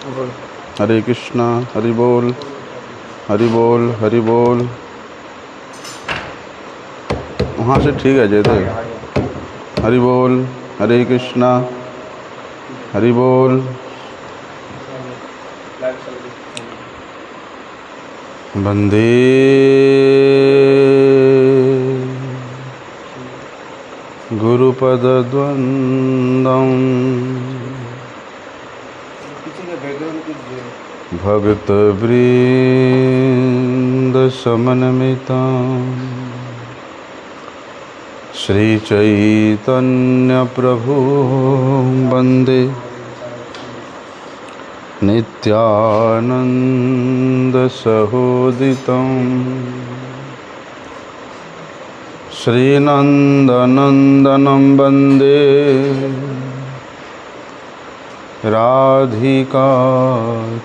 हरे कृष्णा। हरि बोल, हरि बोल, हरि बोल। वहाँ से ठीक है जयदेव। हरि बोल, हरे कृष्णा, हरि बोल। वंदे गुरुपदद्वन्द्वं भक्तवृन्दसमन्वितं श्रीचैतन्यप्रभु वन्दे नित्यानन्दसहोदितं श्रीनन्दनन्दनं वन्दे राधिका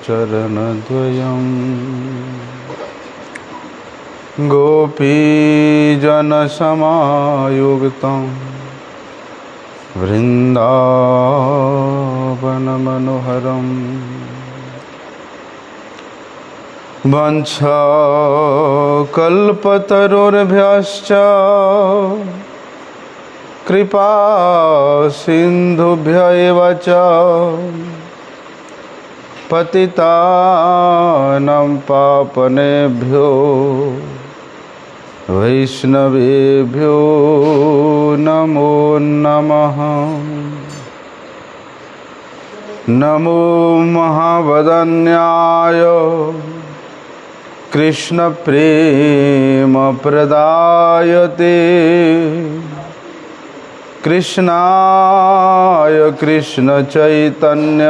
चरणद्वयं गोपीजनसमायुक्तं वृन्दावनमनोहरं वंशकल्पतरुर्भ्यश्च कृपा सिन्धुभ्य एव च पतितानां पावनेभ्यो वैष्णवेभ्यो नमो नमः। नमो महावदन्याय कृष्णप्रेमप्रदायते कृष्णाय कृष्णचैतन्य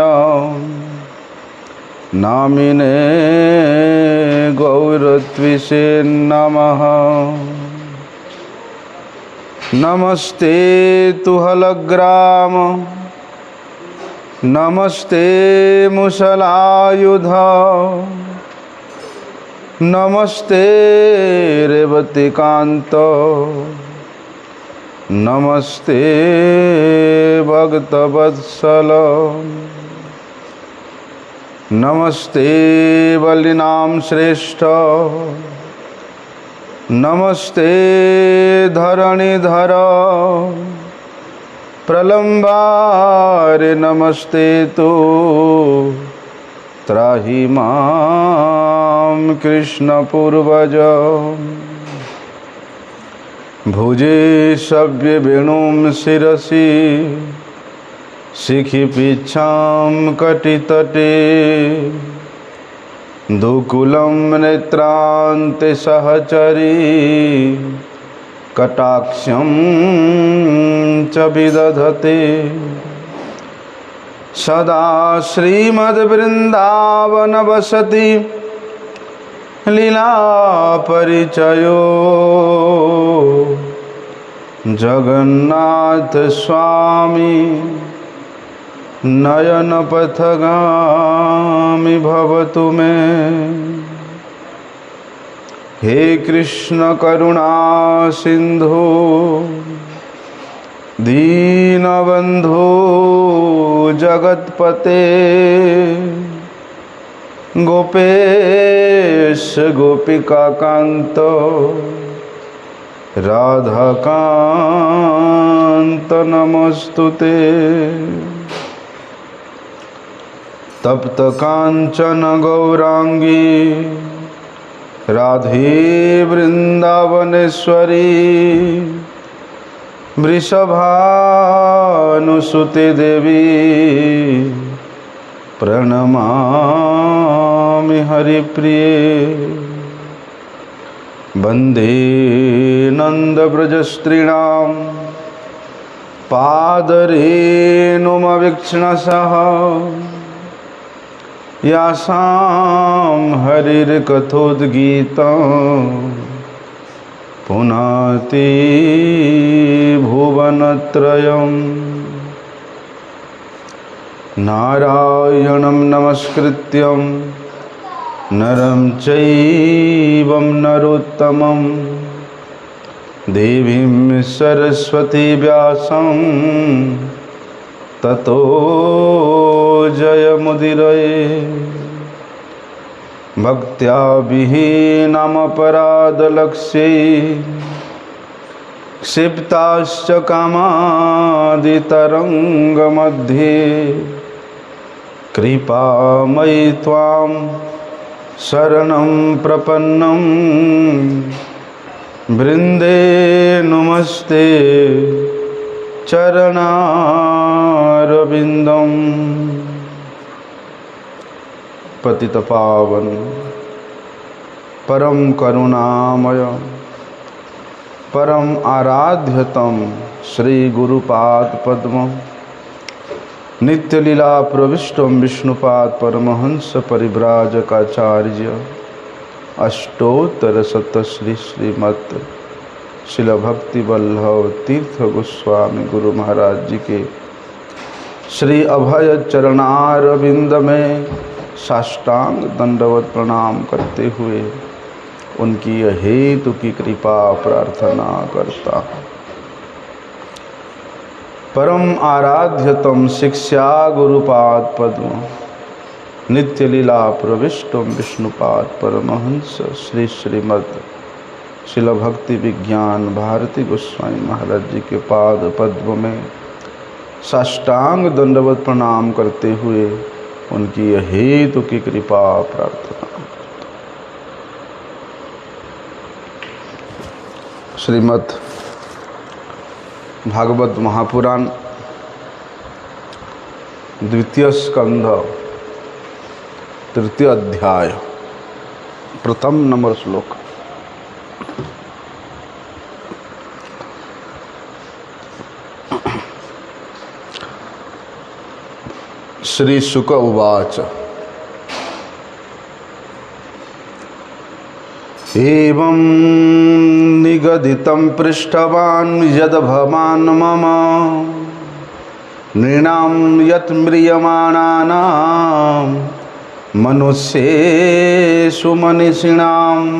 नामिने गौरत्विषे नमः। नमस्ते तुहलग्राम नमस्ते मुसलायुध नमस्ते रेवतीकान्त नमस्ते भक्तवत्सल नमस्ते बलिनाम श्रेष्ठ नमस्ते धरणीधर प्रलम्बारे नमस्ते तो त्राहि मां कृष्ण पूर्वज भुजे सव्य वेणुं शिरसि शिखि पीच्छां कटितटे दुकूलं नेत्रान्ते सहचरी कटाक्षं च विदधते सदा श्रीमद्वृन्दावनवसति लीला परिचयो जगन्नाथ स्वामी नयन पथगामी भवतु मे। हे कृष्ण करुणा सिंधु दीनबंधु जगतपते गोपेश गोपिका कांत राधाकांत नमस्तुते। तप्त कांचन गौरांगी राधे वृंदावनेश्वरी वृषभानुसुते देवी प्रणमामि हरिप्रिये। वंदे नंदव्रजस्त्रीणां पादरेणुमवीक्षणसः यासां हरिर्कथोद्गीतं पुनाति भुवनत्रयम्। नारायणं नमस्कृत्यं नरं चैव नरोत्तमं देवीं सरस्वती व्यासं ततो जयमुदीरये भक्त्या विहीनमपराधलक्ष्ये क्षिप्ताश्च कामादितरङ्गमध्ये कृपामयि त्वां शरणं प्रपन्नं वृन्दे नमस्ते चरणारविन्दम्। पतितपावन परम करुणामय परम आराध्यतम श्री गुरुपाद पद्म नित्य लीला प्रविष्टम विष्णुपाद परमहंस परिव्राजकाचार्य अष्टोत्तर शत श्री श्रीमत् शिल भक्ति वल्लभ तीर्थ गोस्वामी गुरु महाराज जी के श्री अभय चरणारविंद में साष्टांग दंडवत प्रणाम करते हुए उनकी हेतु की कृपा प्रार्थना करता हूँ। परम आराध्यतम शिक्षा गुरुपाद पद्म नित्य लीला प्रविष्टम विष्णुपाद परमहंस श्री श्रीमद् शिल भक्ति विज्ञान भारती गोस्वामी महाराज जी के पाद पद्म में साष्टांग दंडवत प्रणाम करते हुए उनकी हेतु की कृपा प्रार्थना। श्रीमद् भागवत महापुराण द्वितीय स्कंध तृतीय अध्याय प्रथम नंबर श्लोक। श्री शुक उवाच एवं निगदितं पृष्ठवान् यद् भवान् मम नृणां यत् म्रियमाणानां मनुष्येषु मनीषिणाम्।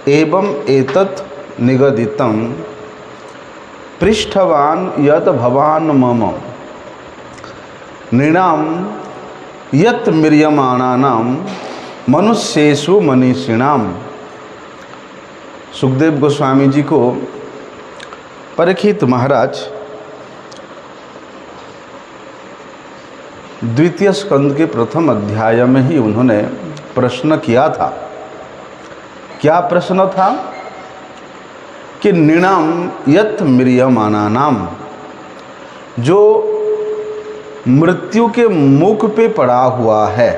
एवं एतत् निगदितं पृष्ठवान् यद् भवान् मम नृणां यत् म्रियमाणानां मनुष्येषु मनीषिणाम। सुखदेव गोस्वामी जी को परीक्षित महाराज द्वितीय स्कंद के प्रथम अध्याय में ही उन्होंने प्रश्न किया था। क्या प्रश्न था कि नृणाम यत् म्रियमाणानाम, जो मृत्यु के मुख पे पड़ा हुआ है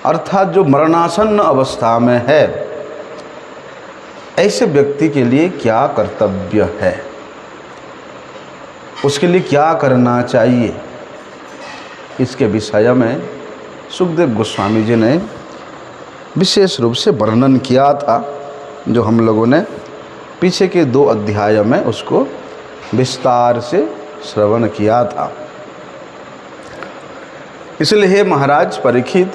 अर्थात जो मरणासन्न अवस्था में है, ऐसे व्यक्ति के लिए क्या कर्तव्य है, उसके लिए क्या करना चाहिए, इसके विषय में सुखदेव गोस्वामी जी ने विशेष रूप से वर्णन किया था, जो हम लोगों ने पीछे के 2 अध्याय में उसको विस्तार से श्रवण किया था। इसलिए हे महाराज परीक्षित,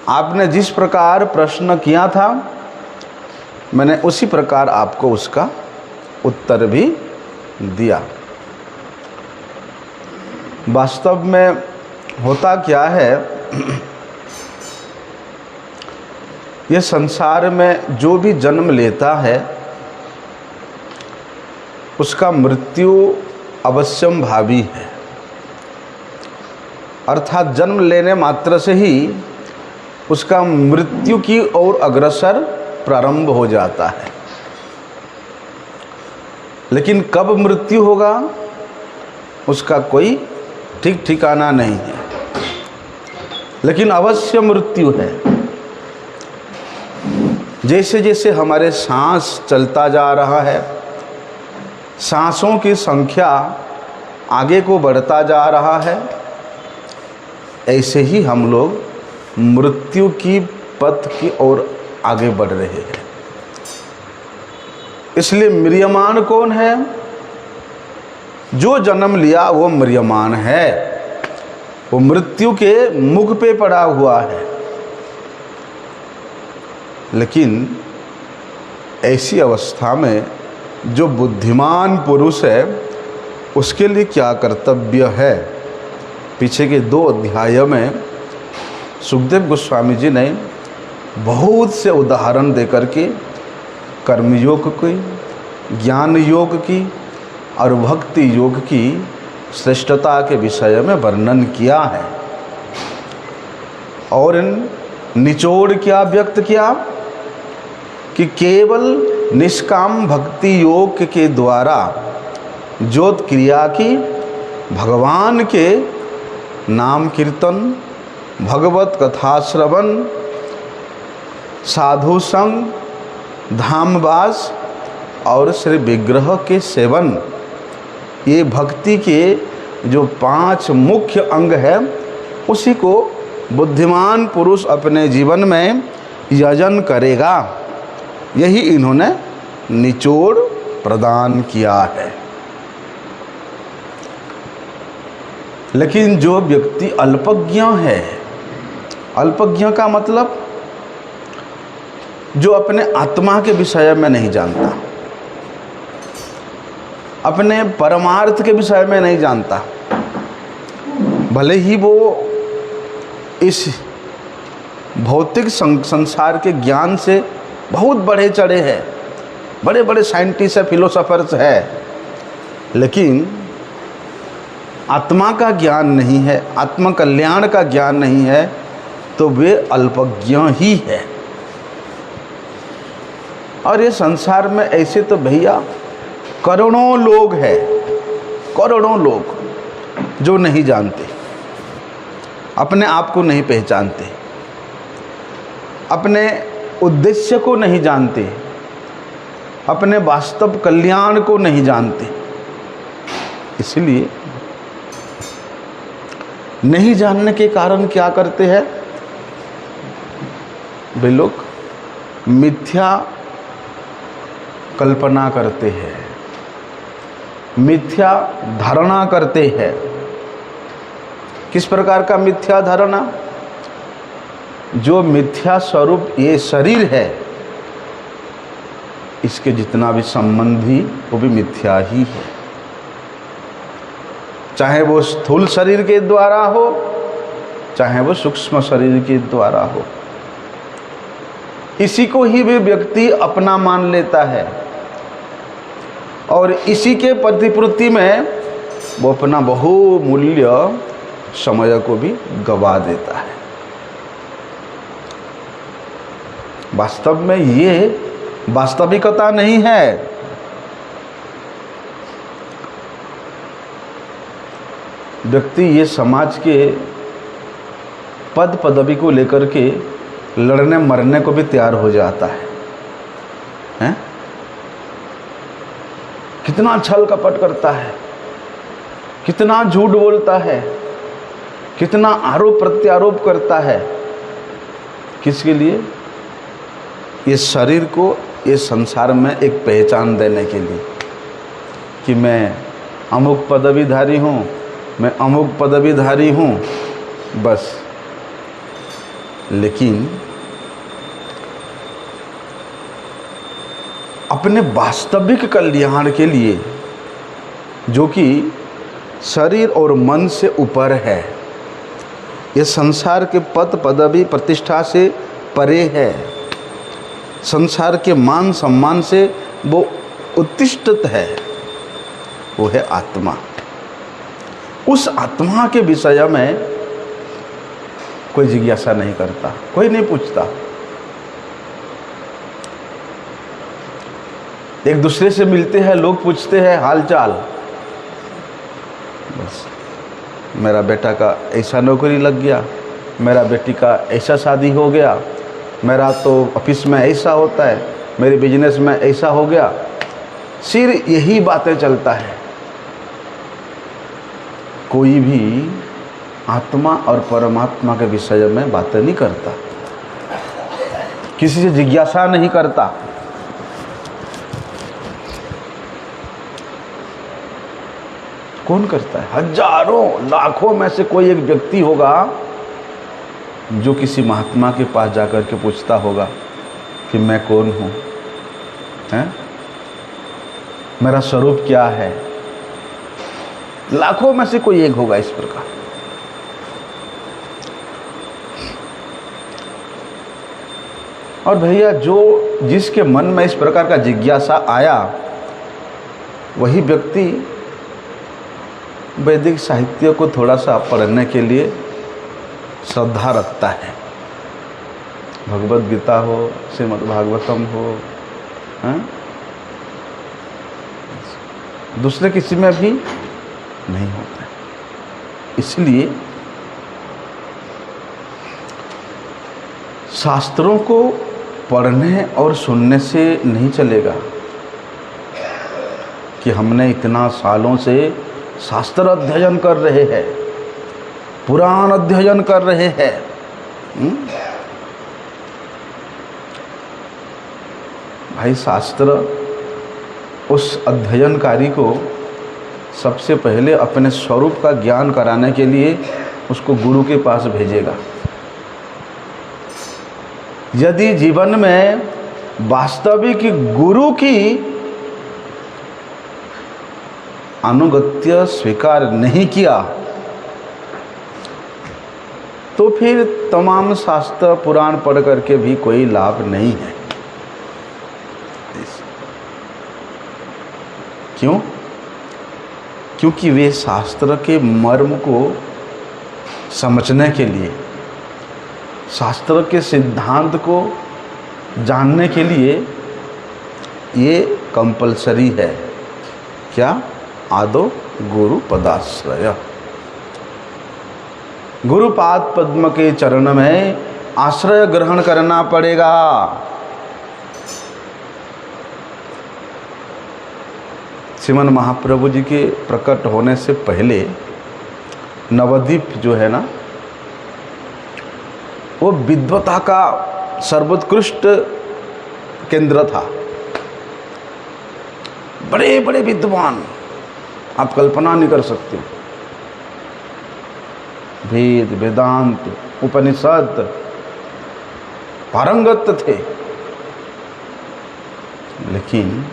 आपने जिस प्रकार प्रश्न किया था मैंने उसी प्रकार आपको उसका उत्तर भी दिया। वास्तव में होता क्या है, ये संसार में जो भी जन्म लेता है उसका मृत्यु अवश्यम भावी है। अर्थात जन्म लेने मात्र से ही उसका मृत्यु की ओर अग्रसर प्रारंभ हो जाता है। लेकिन कब मृत्यु होगा उसका कोई ठीक ठिकाना नहीं है, लेकिन अवश्य मृत्यु है। जैसे जैसे हमारे सांस चलता जा रहा है, सांसों की संख्या आगे को बढ़ता जा रहा है, ऐसे ही हम लोग मृत्यु की पथ की ओर आगे बढ़ रहे हैं। इसलिए म्रियमान कौन है? जो जन्म लिया वो म्रियमान है, वो मृत्यु के मुख पे पड़ा हुआ है। लेकिन ऐसी अवस्था में जो बुद्धिमान पुरुष है उसके लिए क्या कर्तव्य है। पीछे के 2 अध्याय में सुखदेव गोस्वामी जी ने बहुत से उदाहरण देकर के कर्मयोग की, ज्ञान योग की और भक्ति योग की श्रेष्ठता के विषय में वर्णन किया है। और निचोड़ क्या व्यक्त किया कि केवल निष्काम भक्ति योग के द्वारा ज्योत क्रिया की, भगवान के नाम कीर्तन, भगवत कथा श्रवण, साधु संग, धामवास और श्री विग्रह के सेवन, ये भक्ति के जो 5 मुख्य अंग है, उसी को बुद्धिमान पुरुष अपने जीवन में यजन करेगा। यही इन्होंने निचोड़ प्रदान किया है। लेकिन जो व्यक्ति अल्पज्ञ है, अल्पज्ञ का मतलब जो अपने आत्मा के विषय में नहीं जानता, अपने परमार्थ के विषय में नहीं जानता, भले ही वो इस भौतिक संसार के ज्ञान से बहुत बढ़े चढ़े हैं, बड़े बड़े साइंटिस्ट है, फिलोसोफर्स है, लेकिन आत्मा का ज्ञान नहीं है, आत्म कल्याण का ज्ञान नहीं है, तो वे अल्पज्ञ ही है। और ये संसार में ऐसे तो भैया करोड़ों लोग हैं, करोड़ों लोग जो नहीं जानते, अपने आप को नहीं पहचानते, अपने उद्देश्य को नहीं जानते, अपने वास्तव कल्याण को नहीं जानते। इसलिए नहीं जानने के कारण क्या करते हैं वे लोग? मिथ्या कल्पना करते हैं, मिथ्या धारणा करते हैं। किस प्रकार का मिथ्या धारणा? जो मिथ्या स्वरूप ये शरीर है, इसके जितना भी संबंधी वो भी मिथ्या ही है, चाहे वो स्थूल शरीर के द्वारा हो, चाहे वो सूक्ष्म शरीर के द्वारा हो। इसी को ही वे व्यक्ति अपना मान लेता है और इसी के प्रतिपूर्ति में वो अपना बहुमूल्य समय को भी गवा देता है। वास्तव में ये वास्तविकता नहीं है। व्यक्ति ये समाज के पद पदवी को लेकर के लड़ने मरने को भी तैयार हो जाता है, हैं? कितना छल कपट करता है, कितना झूठ बोलता है, कितना आरोप प्रत्यारोप करता है। किसके लिए? ये शरीर को, ये संसार में एक पहचान देने के लिए कि मैं अमुक पदवीधारी हूँ, मैं अमुक पदवीधारी हूँ, बस। लेकिन अपने वास्तविक कल्याण के लिए, जो कि शरीर और मन से ऊपर है, ये संसार के पद पदवी प्रतिष्ठा से परे है, संसार के मान सम्मान से वो उत्तिष्ठित है, वो है आत्मा। उस आत्मा के विषय में कोई जिज्ञासा नहीं करता, कोई नहीं पूछता। एक दूसरे से मिलते हैं लोग, पूछते हैं हालचाल, बस मेरा बेटा का ऐसा नौकरी लग गया, मेरा बेटी का ऐसा शादी हो गया, मेरा तो ऑफिस में ऐसा होता है, मेरे बिजनेस में ऐसा हो गया। सिर्फ यही बातें चलता है। कोई भी आत्मा और परमात्मा के विषय में बातें नहीं करता, किसी से जिज्ञासा नहीं करता। कौन करता है? हजारों लाखों में से कोई एक व्यक्ति होगा जो किसी महात्मा के पास जाकर के पूछता होगा कि मैं कौन हूँ, हैं? मेरा स्वरूप क्या है, लाखों में से कोई एक होगा इस प्रकार। और भैया जो जिसके मन में इस प्रकार का जिज्ञासा आया वही व्यक्ति वैदिक साहित्य को थोड़ा सा पढ़ने के लिए श्रद्धा रखता है। भगवद गीता हो, श्रीमद् भागवतम हो, हैं? दूसरे किसी में भी नहीं होता है। इसलिए शास्त्रों को पढ़ने और सुनने से नहीं चलेगा कि हमने इतना सालों से शास्त्र अध्ययन कर रहे हैं, पुराण अध्ययन कर रहे हैं। भाई शास्त्र उस अध्ययनकारी को सबसे पहले अपने स्वरूप का ज्ञान कराने के लिए उसको गुरु के पास भेजेगा। यदि जीवन में वास्तविक गुरु की अनुगत्य स्वीकार नहीं किया तो फिर तमाम शास्त्र पुराण पढ़ करके भी कोई लाभ नहीं है। क्यों? क्योंकि वे शास्त्र के मर्म को समझने के लिए, शास्त्र के सिद्धांत को जानने के लिए ये कंपलसरी है। क्या? आदो गुरु पदाश्रय। गुरुपाद पद्म के चरण में आश्रय ग्रहण करना पड़ेगा। श्रीमन महाप्रभु जी के प्रकट होने से पहले नवद्वीप जो है ना, वो विद्वता का सर्वोत्कृष्ट केंद्र था। बड़े बड़े विद्वान आप कल्पना नहीं कर सकते, वेद वेदांत उपनिषद पारंगत थे। लेकिन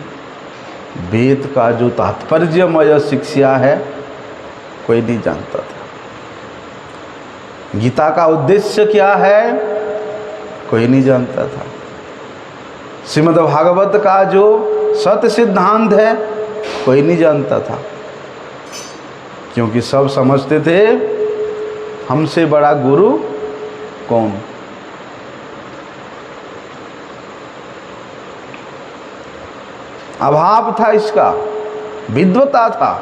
वेद का जो तात्पर्यमय शिक्षा है कोई नहीं जानता था। गीता का उद्देश्य क्या है कोई नहीं जानता था। श्रीमद् भागवत का जो सत्य सिद्धांत है कोई नहीं जानता था। क्योंकि सब समझते थे हमसे बड़ा गुरु कौन। अभाव था इसका, विद्वता था,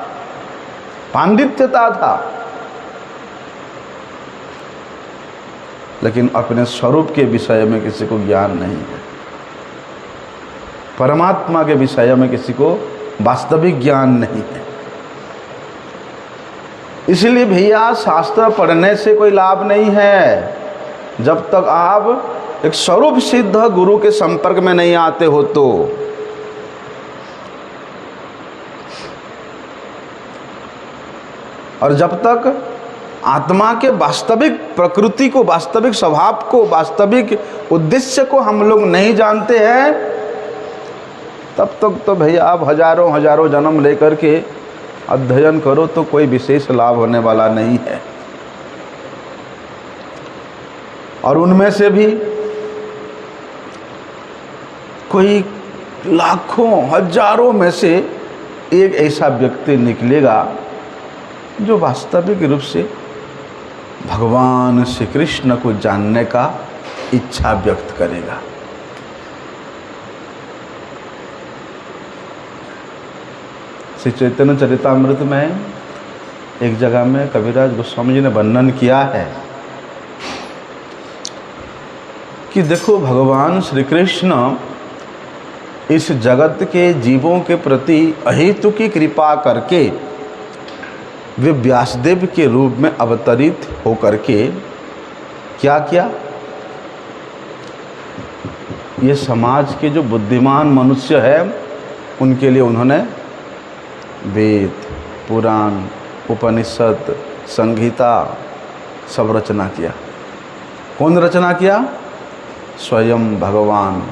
पांडित्यता था, लेकिन अपने स्वरूप के विषय में किसी को ज्ञान नहीं है। परमात्मा के विषय में किसी को वास्तविक ज्ञान नहीं है। इसलिए भैया शास्त्र पढ़ने से कोई लाभ नहीं है जब तक आप एक स्वरूप सिद्ध गुरु के संपर्क में नहीं आते हो तो। और जब तक आत्मा के वास्तविक प्रकृति को, वास्तविक स्वभाव को, वास्तविक उद्देश्य को हम लोग नहीं जानते हैं, तब तक तो भैया आप हजारों हजारों जन्म लेकर के अध्ययन करो तो कोई विशेष लाभ होने वाला नहीं है। और उनमें से भी कोई लाखों हजारों में से एक ऐसा व्यक्ति निकलेगा जो वास्तविक रूप से भगवान श्री कृष्ण को जानने का इच्छा व्यक्त करेगा। श्री चैतन्य चरितामृत में एक जगह में कविराज गोस्वामी जी ने वर्णन किया है कि देखो भगवान श्री कृष्ण इस जगत के जीवों के प्रति अहेतु की कृपा करके वे व्यासदेव के रूप में अवतरित होकर के क्या किया, ये समाज के जो बुद्धिमान मनुष्य है उनके लिए उन्होंने वेद पुराण उपनिषद संहिता सब रचना किया। कौन रचना किया? स्वयं भगवान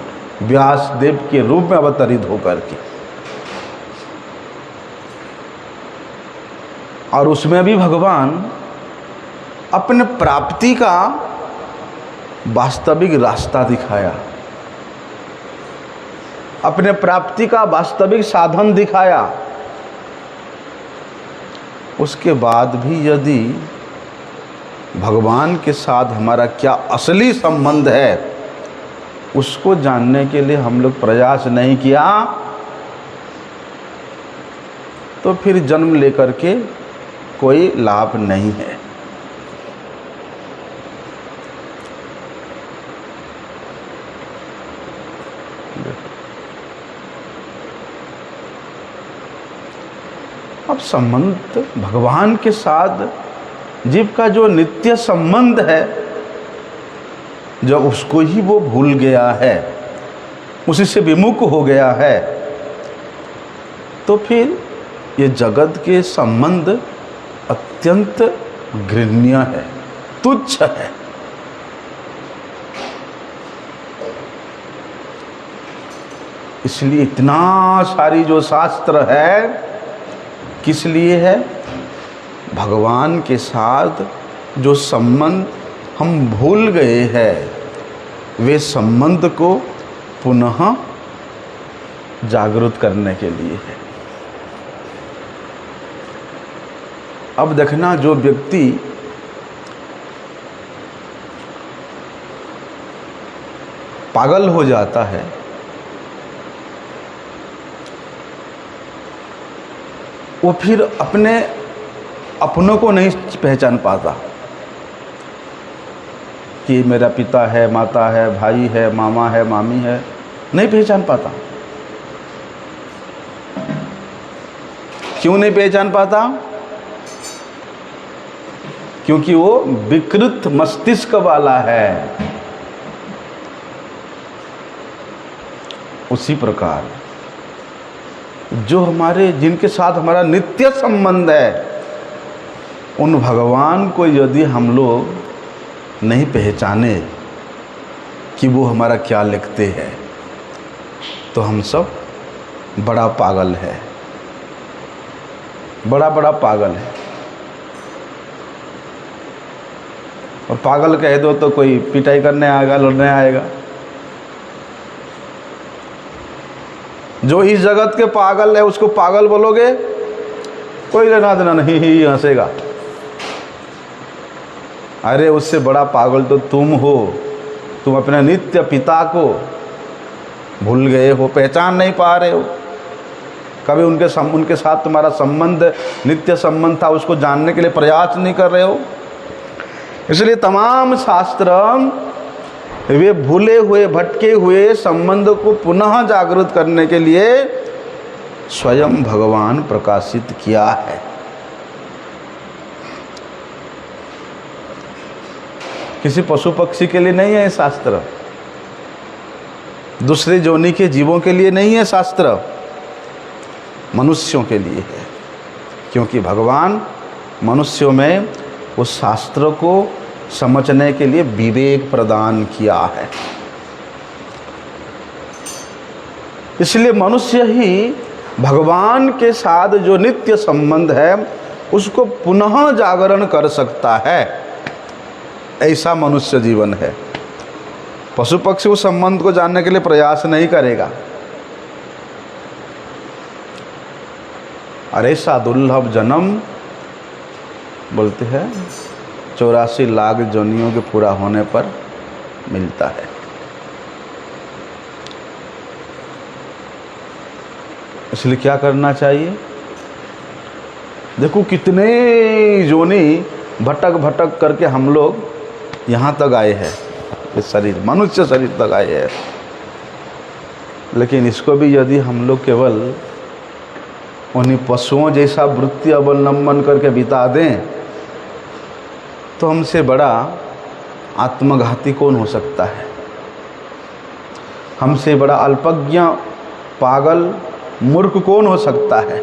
व्यासदेव के रूप में अवतरित होकर के। और उसमें भी भगवान अपने प्राप्ति का वास्तविक रास्ता दिखाया, अपने प्राप्ति का वास्तविक साधन दिखाया। उसके बाद भी यदि भगवान के साथ हमारा क्या असली संबंध है उसको जानने के लिए हम लोग प्रयास नहीं किया तो फिर जन्म लेकर के कोई लाभ नहीं है। अब संबंध भगवान के साथ जीव का जो नित्य संबंध है, जब उसको ही वो भूल गया है, उसी से विमुख हो गया है, तो फिर ये जगत के संबंध अत्यंत घृण्य है, तुच्छ है। इसलिए इतना सारी जो शास्त्र है किस लिए है? भगवान के साथ जो संबंध हम भूल गए हैं वे संबंध को पुनः जागृत करने के लिए है। अब देखना, जो व्यक्ति पागल हो जाता है वो फिर अपनों को नहीं पहचान पाता कि मेरा पिता है, माता है, भाई है, मामा है, मामी है, नहीं पहचान पाता। क्यों नहीं पहचान पाता? क्योंकि वो विकृत मस्तिष्क वाला है। उसी प्रकार जो जिनके साथ हमारा नित्य संबंध है उन भगवान को यदि हम लोग नहीं पहचाने कि वो हमारा क्या लिखते हैं तो हम सब बड़ा पागल है, बड़ा पागल है। और पागल कह दो तो कोई पिटाई करने आएगा, लड़ने आएगा। जो इस जगत के पागल है उसको पागल बोलोगे, कोई लेना देना नहीं, ही हंसेगा। अरे उससे बड़ा पागल तो तुम हो। तुम अपने नित्य पिता को भूल गए हो, पहचान नहीं पा रहे हो। कभी उनके साथ तुम्हारा संबंध, नित्य संबंध था, उसको जानने के लिए प्रयास नहीं कर रहे हो। इसलिए तमाम शास्त्र वे भूले हुए, भटके हुए संबंध को पुनः जागृत करने के लिए स्वयं भगवान प्रकाशित किया है। किसी पशु पक्षी के लिए नहीं है शास्त्र, दूसरे जोनि के जीवों के लिए नहीं है शास्त्र, मनुष्यों के लिए है। क्योंकि भगवान मनुष्यों में उस शास्त्र को समझने के लिए विवेक प्रदान किया है। इसलिए मनुष्य ही भगवान के साथ जो नित्य संबंध है उसको पुनः जागरण कर सकता है। ऐसा मनुष्य जीवन है। पशु पक्षी उस संबंध को जानने के लिए प्रयास नहीं करेगा। अरे सा दुर्लभ जन्म बोलते हैं 84 लाख जोनियों के पूरा होने पर मिलता है। इसलिए क्या करना चाहिए? देखो कितने जोनी भटक भटक करके हम लोग यहाँ तक आए हैं, इस शरीर, मनुष्य शरीर तक आए हैं। लेकिन इसको भी यदि हम लोग केवल उन्हीं पशुओं जैसा वृत्ति अवलंबन करके बिता दें तो हमसे बड़ा आत्मघाती कौन हो सकता है? हमसे बड़ा अल्पज्ञ, पागल, मूर्ख कौन हो सकता है?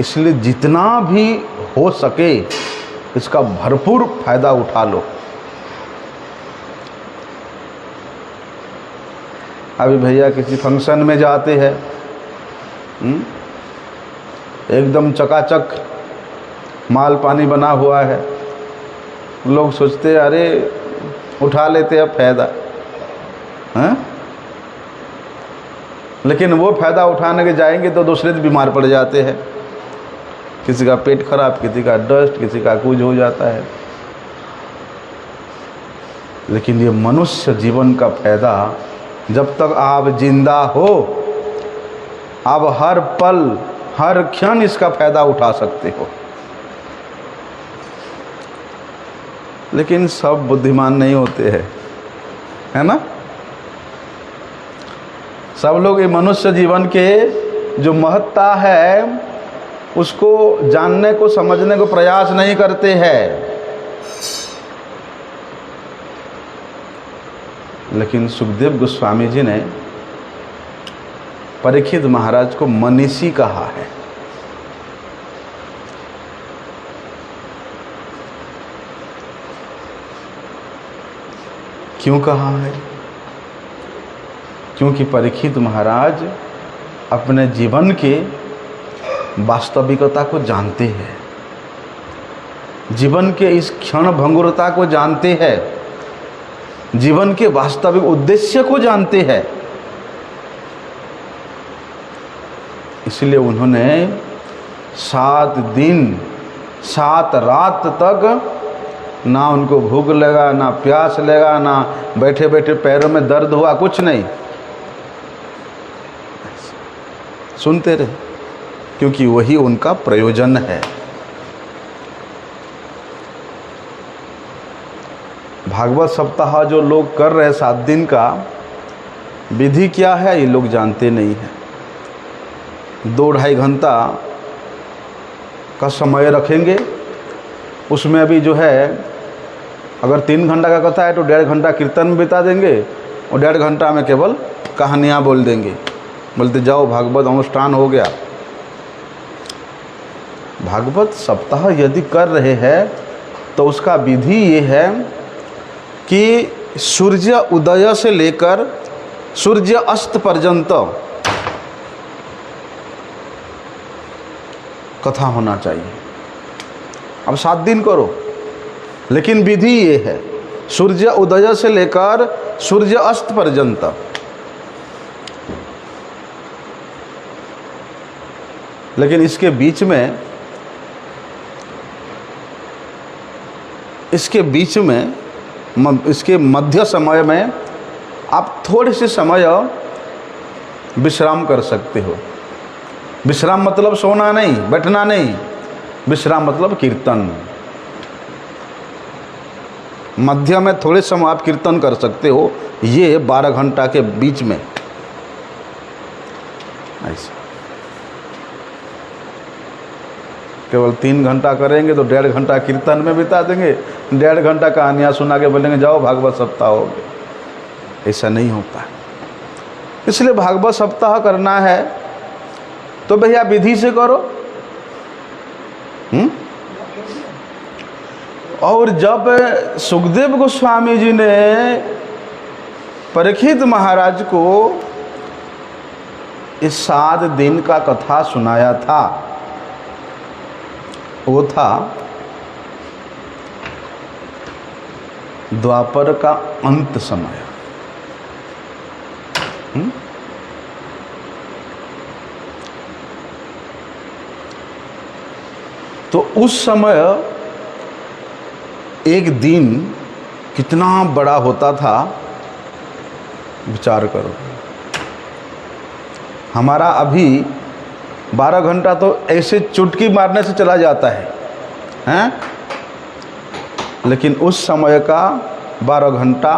इसलिए जितना भी हो सके इसका भरपूर फायदा उठा लो। अभी भैया किसी फंक्शन में जाते हैं एकदम चकाचक माल पानी बना हुआ है। लोग सोचते अरे उठा लेते हैं फ़ायदा, हैं? लेकिन वो फ़ायदा उठाने के जाएंगे तो दूसरे दिन बीमार पड़ जाते हैं। किसी का पेट खराब, किसी का डस्ट, किसी का कुछ हो जाता है। लेकिन ये मनुष्य जीवन का फ़ायदा, जब तक आप जिंदा हो आप हर पल हर क्षण इसका फ़ायदा उठा सकते हो। लेकिन सब बुद्धिमान नहीं होते हैं, है ना? सब लोग ये मनुष्य जीवन के जो महत्ता है उसको जानने को, समझने को प्रयास नहीं करते हैं। लेकिन सुखदेव गोस्वामी जी ने परीक्षित महाराज को मनीषी कहा है। क्यों कहा है? क्योंकि परीक्षित महाराज अपने जीवन के वास्तविकता को जानते हैं, जीवन के इस क्षण भंगुरता को जानते हैं, जीवन के वास्तविक उद्देश्य को जानते हैं। इसलिए उन्होंने 7 दिन 7 रात तक ना उनको भूख लगा, ना प्यास लगा, ना बैठे बैठे पैरों में दर्द हुआ, कुछ नहीं, सुनते रहे, क्योंकि वही उनका प्रयोजन है। भागवत सप्ताह जो लोग कर रहे हैं 7 दिन का, विधि क्या है ये लोग जानते नहीं हैं। 2-2.5 घंटा का समय रखेंगे, उसमें अभी जो है अगर 3 घंटा का कथा है तो 1.5 घंटा कीर्तन में बिता देंगे और 1.5 घंटा में केवल कहानियाँ बोल देंगे, बोलते जाओ भागवत अनुष्ठान हो गया। भागवत सप्ताह यदि कर रहे हैं तो उसका विधि ये है कि सूर्य उदय से लेकर सूर्य अस्त पर्यंत कथा होना चाहिए। अब 7 दिन करो, लेकिन विधि ये है सूर्य उदय से लेकर सूर्य अस्त पर्यंत। लेकिन इसके बीच में इसके मध्य समय में आप थोड़े से समय विश्राम कर सकते हो। विश्राम मतलब सोना नहीं, बैठना नहीं, विश्राम मतलब कीर्तन। मध्य में थोड़े समय आप कीर्तन कर सकते हो, ये 12 घंटा के बीच में ऐसा। केवल 3 घंटा करेंगे तो 1.5 घंटा कीर्तन में बिता देंगे, 1.5 घंटा कहानियाँ सुना के बोलेंगे जाओ भागवत सप्ताह हो गया। ऐसा नहीं होता। इसलिए भागवत सप्ताह करना है तो भैया विधि से करो। और जब सुखदेव गोस्वामी जी ने परीक्षित महाराज को इस 7 दिन का कथा सुनाया था, वो था द्वापर का अंत समय। तो उस समय एक दिन कितना बड़ा होता था, विचार करो। हमारा अभी 12 घंटा तो ऐसे चुटकी मारने से चला जाता है, हैं? लेकिन उस समय का 12 घंटा,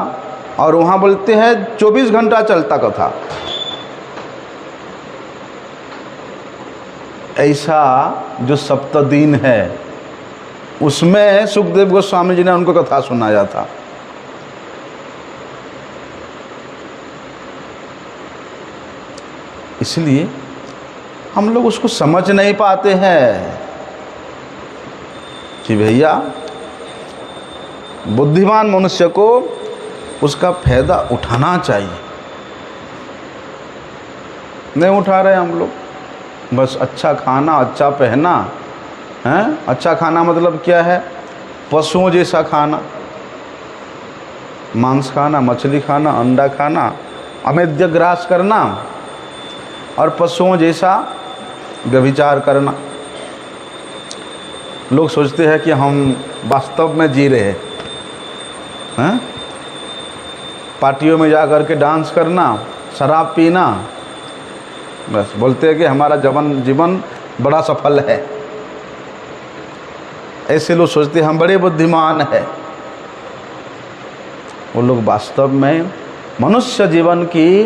और वहाँ बोलते हैं 24 घंटा चलता कथा। ऐसा जो 7 दिन है उसमें सुखदेव गोस्वामी जी ने उनको कथा सुनाया था। इसलिए हम लोग उसको समझ नहीं पाते हैं कि भैया बुद्धिमान मनुष्य को उसका फायदा उठाना चाहिए। नहीं उठा रहे हम लोग। बस अच्छा खाना, अच्छा पहना है। अच्छा खाना मतलब क्या है? पशुओं जैसा खाना, मांस खाना, मछली खाना, अंडा खाना, अमेध्य ग्रास करना और पशुओं जैसा व्यभिचार करना। लोग सोचते हैं कि हम वास्तव में जी रहे हैं। पार्टियों में जा कर के डांस करना, शराब पीना, बस बोलते हैं कि हमारा जीवन बड़ा सफल है। ऐसे लोग सोचते हैं हम बड़े बुद्धिमान हैं। वो लोग वास्तव में मनुष्य जीवन की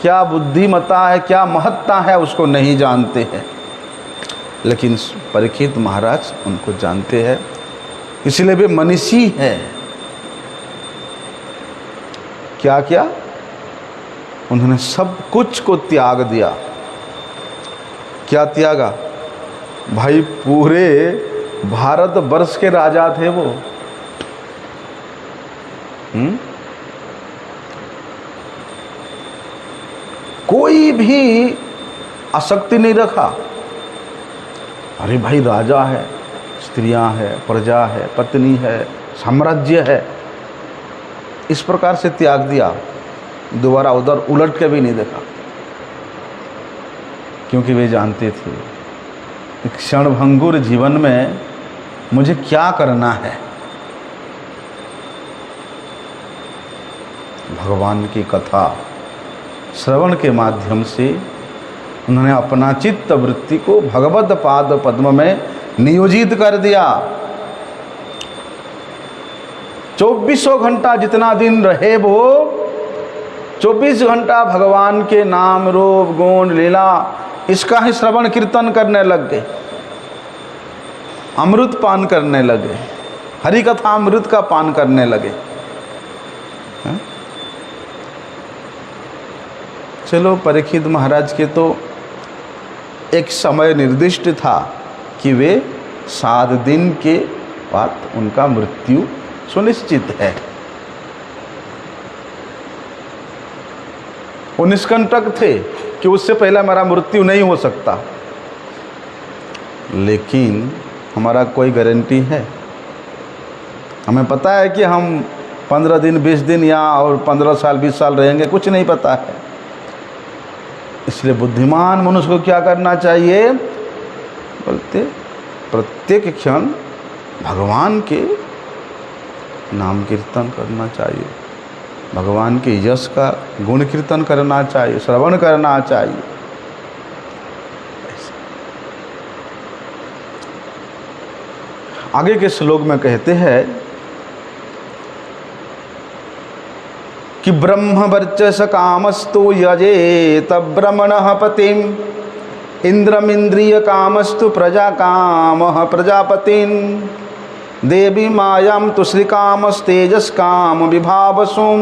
क्या बुद्धिमत्ता है, क्या महत्ता है, उसको नहीं जानते हैं। लेकिन परीक्षित महाराज उनको जानते हैं, इसलिए वे मनीषी हैं। क्या क्या? उन्होंने सब कुछ को त्याग दिया। क्या त्यागा? भाई पूरे भारतवर्ष के राजा थे वो। कोई भी आसक्ति नहीं रखा। अरे भाई राजा है, स्त्रियां है, प्रजा है, पत्नी है, साम्राज्य है, इस प्रकार से त्याग दिया। दोबारा उधर उलट के भी नहीं देखा, क्योंकि वे जानते थे एक क्षणभंगुर जीवन में मुझे क्या करना है। भगवान की कथा श्रवण के माध्यम से उन्होंने अपना चित्त वृत्ति को भगवत पाद पद्म में नियोजित कर दिया। 24 घंटा जितना दिन रहे वो 24 घंटा भगवान के नाम रूप गुण लीला इसका ही श्रवण कीर्तन करने लग गए, अमृत पान करने लगे, हरि कथा अमृत का पान करने लगे। चलो परीक्षित महाराज के तो एक समय निर्दिष्ट था कि वे 7 दिन के बाद उनका मृत्यु सुनिश्चित है। वो निष्कंटक थे कि उससे पहले हमारा मृत्यु नहीं हो सकता। लेकिन हमारा कोई गारंटी है? हमें पता है कि हम 15 दिन 20 दिन या और 15 साल 20 साल रहेंगे? कुछ नहीं पता है। इसलिए बुद्धिमान मनुष्य को क्या करना चाहिए? बोलते प्रत्येक क्षण भगवान के नाम कीर्तन करना चाहिए, भगवान के यश का गुण कीर्तन करना चाहिए, श्रवण करना चाहिए। आगे के श्लोक में कहते हैं कि ब्रह्मवर्चस कामस्तु यजेत ब्रह्मणः पतिम इंद्रमिंद्रिय कामस्तु प्रजा कामः प्रजापतिन देवी मायां तु श्री कामस्तेजस काम विभावसुम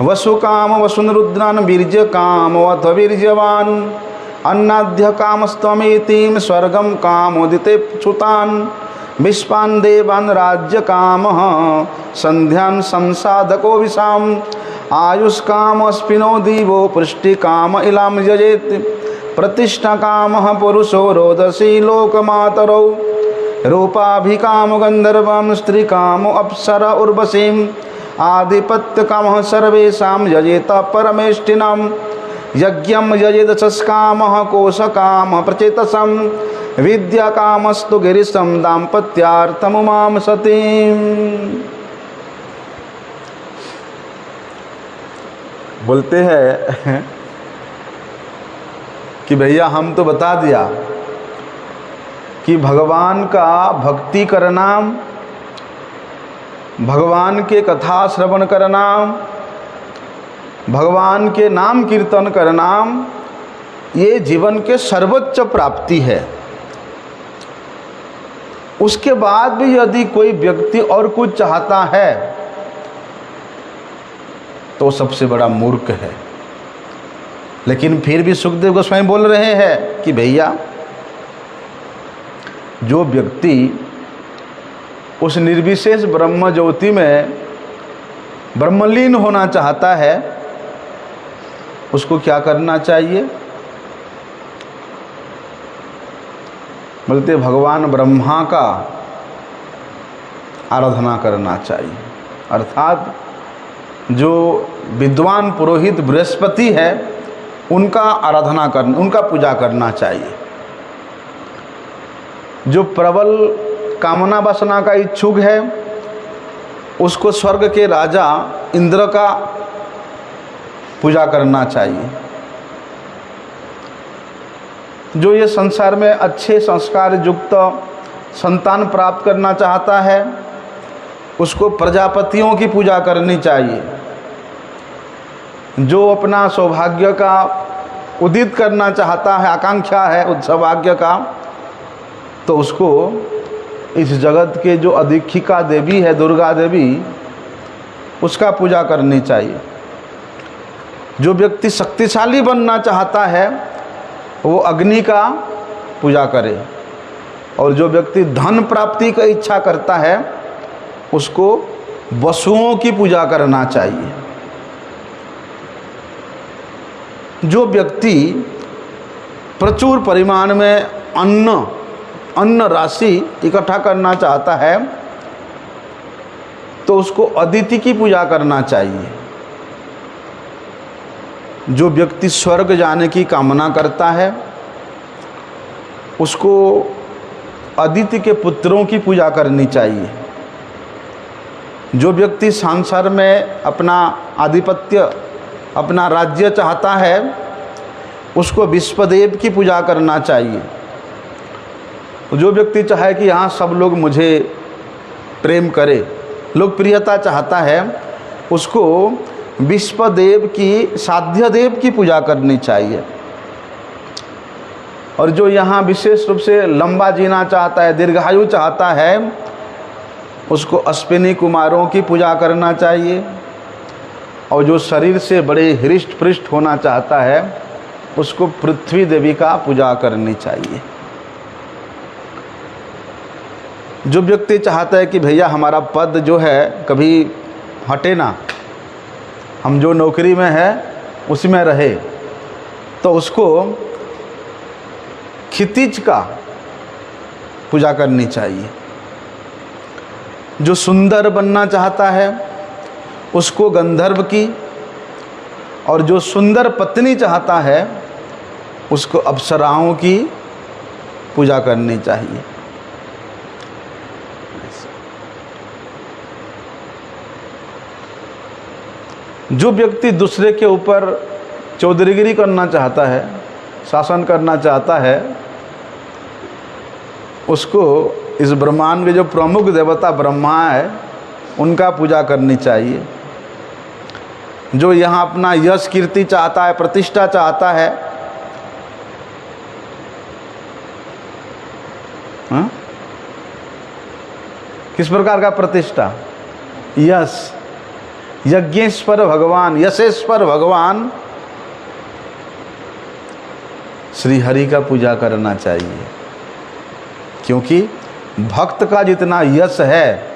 वसु काम वसुनरुद्रान वीर्य काम अथ वीर्यवान अन्नाद्य कामस्तमेतिम स्वर्गम कामोदिते च्युतान विश्वान देवान राज्य कामः संध्यान संसाधको विषाम आयुष काम स्पिनो दीवो पुष्टि काम इलाम यजेत प्रतिष्ठा कामः पुरुषो रोदसी लोकमातरौ रूपाभिकाम गंधर्वं स्त्री काम अप्सर उर्वशीम आधिपत्य काम सर्वेशा यजेत परमेष्टिनम यज्ञम यजेत सस्कामः कोश काम प्रचेतसम विद्या कामस्तु गिरिशम दाम्पत्यार्थमुमां सतीम। बोलते हैं कि भैया हम तो बता दिया कि भगवान का भक्ति करना, भगवान के कथा श्रवण करना, भगवान के नाम कीर्तन करना, ये जीवन के सर्वोच्च प्राप्ति है। उसके बाद भी यदि कोई व्यक्ति और कुछ चाहता है तो सबसे बड़ा मूर्ख है। लेकिन फिर भी सुखदेव गोस्वामी बोल रहे हैं कि भैया जो व्यक्ति उस निर्विशेष ब्रह्म ज्योति में ब्रह्मलीन होना चाहता है उसको क्या करना चाहिए? बोलते भगवान ब्रह्मा का आराधना करना चाहिए, अर्थात जो विद्वान पुरोहित बृहस्पति है उनका आराधना करना, उनका पूजा करना चाहिए। जो प्रबल कामना वासना का इच्छुक है उसको स्वर्ग के राजा इंद्र का पूजा करना चाहिए। जो ये संसार में अच्छे संस्कार युक्त संतान प्राप्त करना चाहता है उसको प्रजापतियों की पूजा करनी चाहिए। जो अपना सौभाग्य का उदित करना चाहता है, आकांक्षा है उस सौभाग्य का, तो उसको इस जगत के जो अधिष्ठिका देवी है दुर्गा देवी, उसका पूजा करनी चाहिए। जो व्यक्ति शक्तिशाली बनना चाहता है वो अग्नि का पूजा करे, और जो व्यक्ति धन प्राप्ति की इच्छा करता है उसको वसुओं की पूजा करना चाहिए। जो व्यक्ति प्रचुर परिमाण में अन्न राशि इकट्ठा करना चाहता है तो उसको अदिति की पूजा करना चाहिए। जो व्यक्ति स्वर्ग जाने की कामना करता है उसको अदिति के पुत्रों की पूजा करनी चाहिए। जो व्यक्ति संसार में अपना आधिपत्य, अपना राज्य चाहता है उसको विश्वदेव की पूजा करना चाहिए। जो व्यक्ति चाहे कि यहाँ सब लोग मुझे प्रेम करे, लोकप्रियता चाहता है, उसको विश्वदेव की, साध्य देव की पूजा करनी चाहिए। और जो यहाँ विशेष रूप से लंबा जीना चाहता है, दीर्घायु चाहता है, उसको अश्विनी कुमारों की पूजा करना चाहिए। और जो शरीर से बड़े हृष्ट पृष्ठ होना चाहता है उसको पृथ्वी देवी का पूजा करनी चाहिए। जो व्यक्ति चाहता है कि भैया हमारा पद जो है कभी हटे ना, हम जो नौकरी में है उसी में रहे, तो उसको क्षितिज का पूजा करनी चाहिए। जो सुंदर बनना चाहता है उसको गंधर्व की, और जो सुंदर पत्नी चाहता है उसको अप्सराओं की पूजा करनी चाहिए। जो व्यक्ति दूसरे के ऊपर चौधरीगिरी करना चाहता है, शासन करना चाहता है, उसको इस ब्रह्मांड के जो प्रमुख देवता ब्रह्मा है उनका पूजा करनी चाहिए। जो यहाँ अपना यश कीर्ति चाहता है, प्रतिष्ठा चाहता है, हाँ? किस प्रकार का प्रतिष्ठा? यश, यज्ञेश्वर भगवान, यशेश्वर भगवान श्री हरि का पूजा करना चाहिए। क्योंकि भक्त का जितना यश है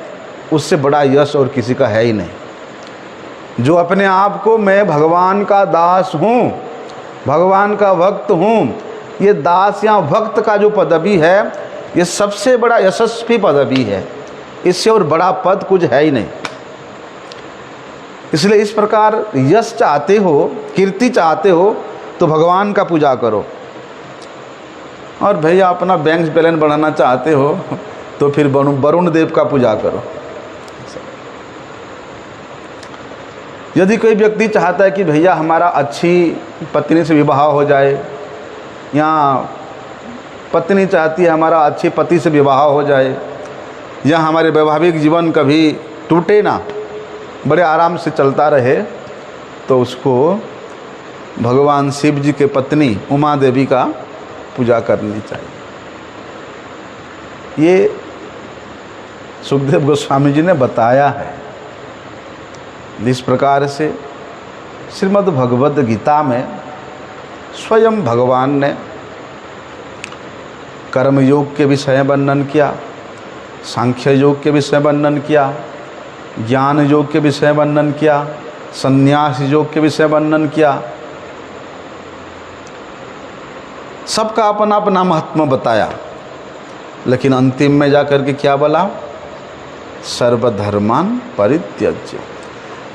उससे बड़ा यश और किसी का है ही नहीं। जो अपने आप को मैं भगवान का दास हूँ, भगवान का भक्त हूँ, ये दास या भक्त का जो पदवी है ये सबसे बड़ा यशस्वी पदवी है। इससे और बड़ा पद कुछ है ही नहीं। इसलिए इस प्रकार यश चाहते हो, कीर्ति चाहते हो तो भगवान का पूजा करो। और भैया अपना बैंक बैलेंस बढ़ाना चाहते हो तो फिर वरुण देव का पूजा करो। यदि कोई व्यक्ति चाहता है कि भैया हमारा अच्छी पत्नी से विवाह हो जाए, या पत्नी चाहती है हमारा अच्छे पति से विवाह हो जाए, या हमारे वैवाहिक जीवन कभी टूटे ना, बड़े आराम से चलता रहे, तो उसको भगवान शिव जी के पत्नी उमा देवी का पूजा करनी चाहिए। ये सुखदेव गोस्वामी जी ने बताया है। इस प्रकार से श्रीमद् भगवद गीता में स्वयं भगवान ने कर्म योग के विषय वर्णन किया, सांख्य योग के विषय वर्णन किया, ज्ञान योग के विषय वर्णन किया, संन्यास योग के विषय वर्णन किया। सबका अपना अपना महत्व बताया। लेकिन अंतिम में जा कर के क्या बोला? सर्वधर्मान परित्यज्य।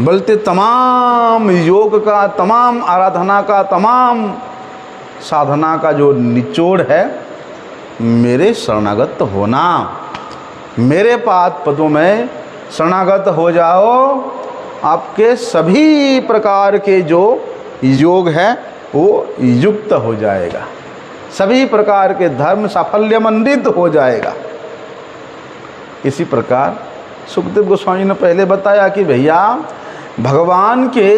बोलते तमाम योग का, तमाम आराधना का, तमाम साधना का जो निचोड़ है मेरे शरणागत होना। मेरे पाद पदों में शरणागत हो जाओ, आपके सभी प्रकार के जो योग है वो युक्त हो जाएगा, सभी प्रकार के धर्म साफल्यमंडित हो जाएगा। इसी प्रकार सुखदेव गोस्वामी ने पहले बताया कि भैया भगवान के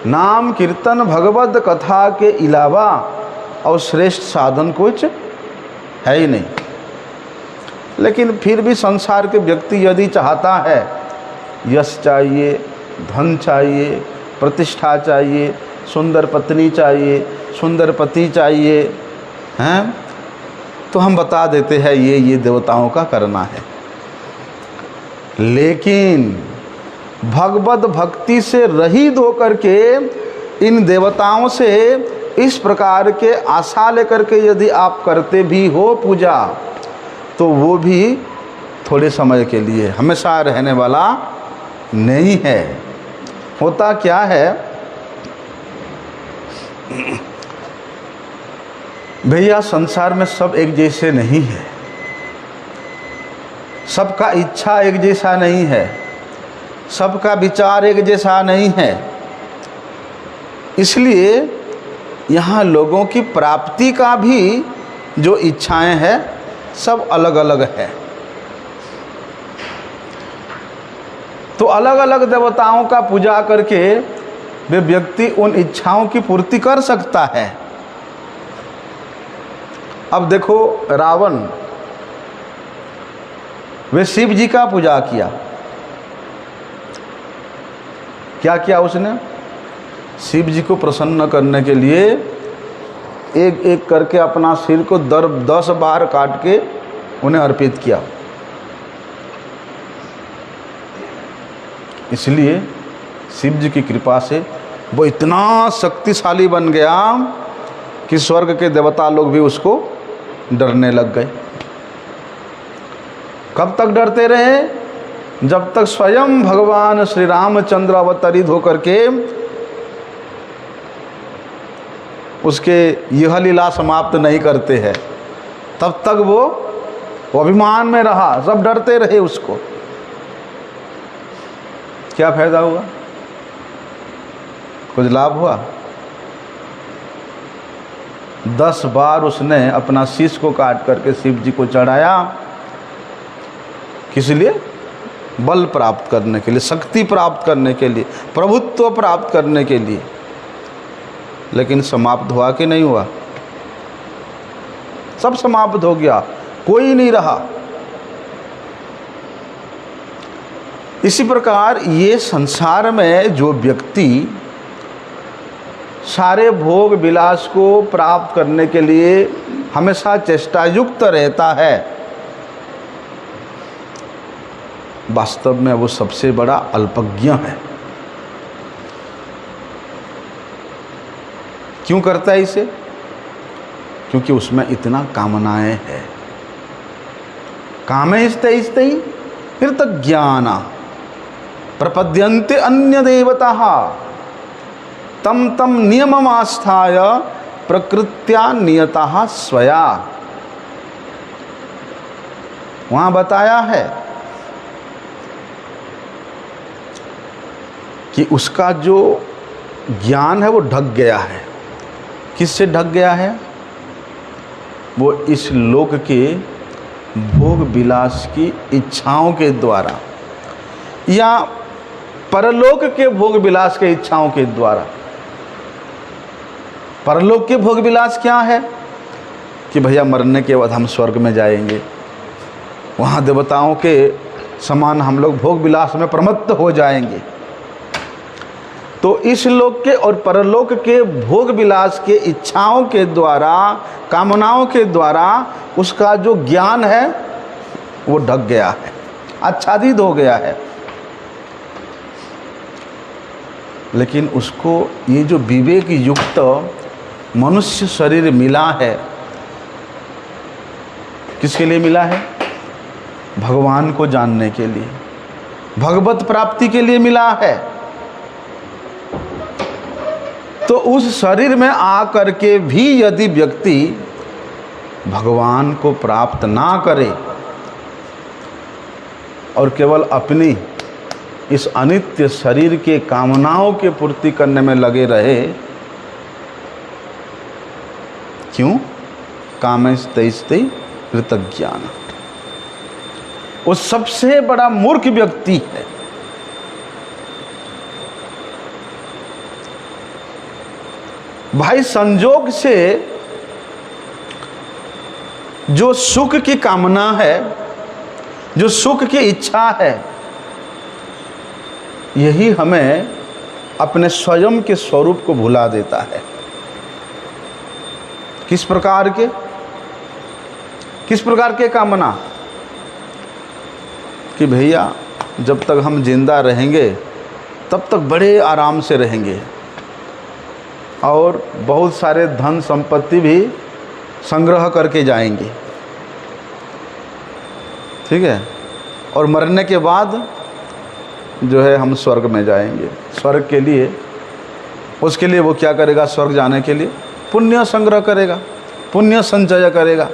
नाम कीर्तन भगवत कथा के अलावा और श्रेष्ठ साधन कुछ है ही नहीं। लेकिन फिर भी संसार के व्यक्ति यदि चाहता है, यश चाहिए, धन चाहिए, प्रतिष्ठा चाहिए, सुंदर पत्नी चाहिए, सुंदर पति चाहिए, हैं, तो हम बता देते हैं ये देवताओं का करना है। लेकिन भगवत भक्ति से रहित होकर के इन देवताओं से इस प्रकार के आशा लेकर के यदि आप करते भी हो पूजा, तो वो भी थोड़े समय के लिए, हमेशा रहने वाला नहीं है। होता क्या है भैया, संसार में सब एक जैसे नहीं है, सबका इच्छा एक जैसा नहीं है, सबका विचार एक जैसा नहीं है। इसलिए यहाँ लोगों की प्राप्ति का भी जो इच्छाएं हैं सब अलग अलग है। तो अलग अलग देवताओं का पूजा करके वे व्यक्ति उन इच्छाओं की पूर्ति कर सकता है। अब देखो रावण, वे शिव जी का पूजा किया। क्या किया उसने? शिव जी को प्रसन्न करने के लिए एक एक करके अपना सिर को 10 बार काट के उन्हें अर्पित किया। इसलिए शिव जी की कृपा से वो इतना शक्तिशाली बन गया कि स्वर्ग के देवता लोग भी उसको डरने लग गए। कब तक डरते रहे? जब तक स्वयं भगवान श्री रामचंद्र अवतरित होकर के उसके यह लीला समाप्त नहीं करते हैं, तब तक वो अभिमान में रहा, सब डरते रहे उसको। क्या फायदा हुआ? कुछ लाभ हुआ? 10 बार उसने अपना शीश को काट करके शिव जी को चढ़ाया। किस लिए? बल प्राप्त करने के लिए, शक्ति प्राप्त करने के लिए, प्रभुत्व प्राप्त करने के लिए। लेकिन समाप्त हुआ कि नहीं हुआ? सब समाप्त हो गया, कोई नहीं रहा। इसी प्रकार ये संसार में जो व्यक्ति सारे भोग विलास को प्राप्त करने के लिए हमेशा चेष्टा युक्त रहता है, वास्तव में वो सबसे बड़ा अल्पज्ञ है। क्यों करता है इसे? क्योंकि उसमें इतना कामनाएं हैं। कामे इस्तै फिर तक ज्ञाना प्रपद्यन्ते अन्य देवता तम तम नियममास्थाय प्रकृत्या नियता स्वया। वहां बताया है कि उसका जो ज्ञान है वो ढक गया है। किससे ढक गया है? वो इस लोक के भोग विलास की इच्छाओं के द्वारा या परलोक के भोग विलास के इच्छाओं के द्वारा। परलोक के भोग विलास क्या है? कि भैया मरने के बाद हम स्वर्ग में जाएंगे, वहाँ देवताओं के समान हम लोग भोग विलास में प्रमत्त हो जाएंगे। तो इस लोक के और परलोक के भोग विलास के इच्छाओं के द्वारा, कामनाओं के द्वारा उसका जो ज्ञान है वो ढक गया है, आच्छादित हो गया है। लेकिन उसको ये जो विवेक युक्त मनुष्य शरीर मिला है किसके लिए मिला है? भगवान को जानने के लिए, भगवत प्राप्ति के लिए मिला है। तो उस शरीर में आकर के भी यदि व्यक्ति भगवान को प्राप्त ना करे और केवल अपनी इस अनित्य शरीर के कामनाओं के पूर्ति करने में लगे रहे, क्यों? कामैस्तैस्ते कृतज्ञान, वो सबसे बड़ा मूर्ख व्यक्ति है। भाई संजोग से जो सुख की कामना है, जो सुख की इच्छा है, यही हमें अपने स्वयं के स्वरूप को भुला देता है। किस प्रकार के कामना? कि भैया जब तक हम जिंदा रहेंगे तब तक बड़े आराम से रहेंगे और बहुत सारे धन संपत्ति भी संग्रह करके जाएंगे, ठीक है, और मरने के बाद जो है हम स्वर्ग में जाएंगे। स्वर्ग के लिए, उसके लिए वो क्या करेगा? स्वर्ग जाने के लिए पुण्य संग्रह करेगा, पुण्य संचय करेगा।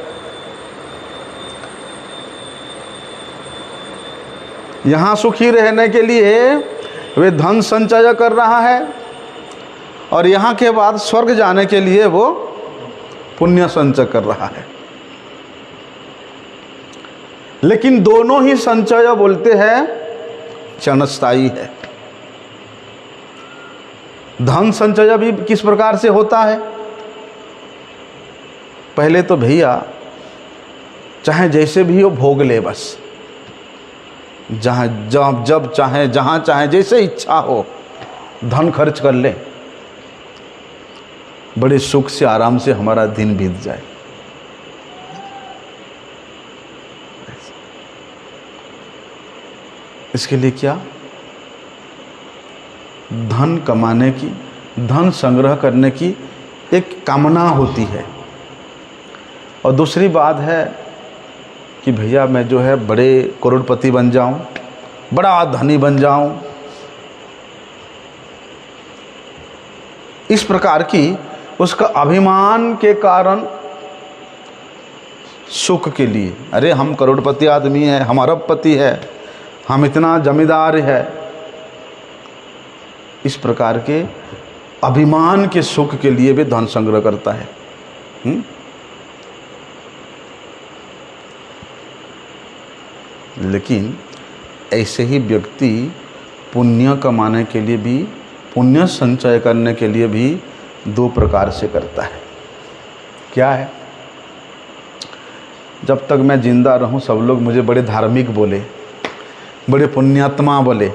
यहाँ सुखी रहने के लिए वे धन संचय कर रहा है और यहाँ के बाद स्वर्ग जाने के लिए वो पुण्य संचय कर रहा है। लेकिन दोनों ही संचय बोलते हैं क्षणस्थायी है। धन संचय भी किस प्रकार से होता है? पहले तो भैया चाहे जैसे भी हो भोग ले, बस जहाँ जब चाहे, जहाँ चाहे, जैसे इच्छा हो धन खर्च कर ले, बड़े सुख से आराम से हमारा दिन बीत जाए। इसके लिए क्या? धन कमाने की, धन संग्रह करने की एक कामना होती है। और दूसरी बात है कि भैया मैं जो है बड़े करोड़पति बन जाऊं, बड़ा धनी बन जाऊं। इस प्रकार की उसका अभिमान के कारण सुख के लिए, अरे हम करोड़पति आदमी हैं, हम अरबपति है, हम इतना जमींदार है, इस प्रकार के अभिमान के सुख के लिए भी धन संग्रह करता है। लेकिन ऐसे ही व्यक्ति पुण्य कमाने के लिए भी, पुण्य संचय करने के लिए भी दो प्रकार से करता है। क्या है? जब तक मैं जिंदा रहूं सब लोग मुझे बड़े धार्मिक बोले, बड़े पुण्यात्मा बोले,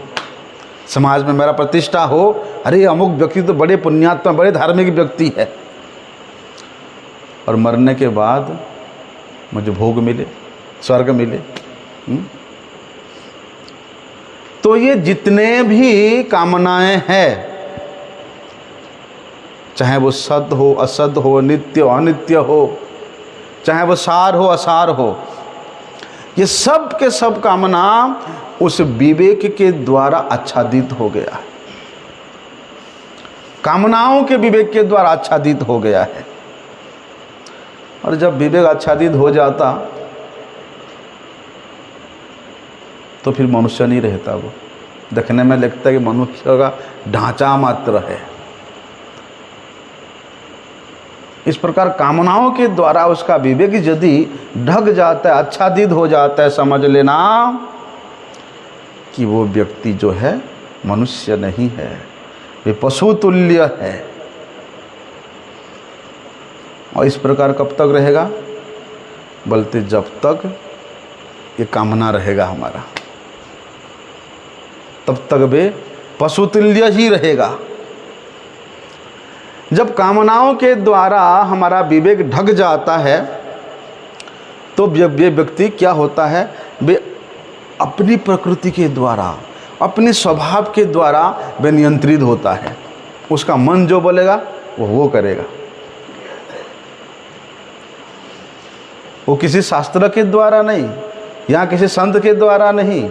समाज में मेरा प्रतिष्ठा हो, अरे अमुक व्यक्ति तो बड़े पुण्यात्मा, बड़े धार्मिक व्यक्ति है। और मरने के बाद मुझे भोग मिले, स्वर्ग मिले। तो ये जितने भी कामनाएं हैं, चाहे वो सद हो असद हो, नित्य हो अनित्य हो, चाहे वो सार हो असार हो, ये सब के सब कामना उस विवेक के द्वारा आच्छादित हो गया है। कामनाओं के विवेक के द्वारा आच्छादित हो गया है। और जब विवेक आच्छादित हो जाता तो फिर मनुष्य नहीं रहता, वो देखने में लगता है कि मनुष्य का ढांचा मात्र है। इस प्रकार कामनाओं के द्वारा उसका विवेक यदि ढक जाता है, आच्छादित हो जाता है, समझ लेना कि वो व्यक्ति जो है मनुष्य नहीं है, वे पशु तुल्य है। और इस प्रकार कब तक रहेगा? बोलते जब तक ये कामना रहेगा हमारा, तब तक वे पशु तुल्य ही रहेगा। जब कामनाओं के द्वारा हमारा विवेक ढक जाता है तो ये व्यक्ति क्या होता है? वे अपनी प्रकृति के द्वारा, अपने स्वभाव के द्वारा वे नियंत्रित होता है। उसका मन जो बोलेगा वो करेगा। वो किसी शास्त्र के द्वारा नहीं, या किसी संत के द्वारा नहीं,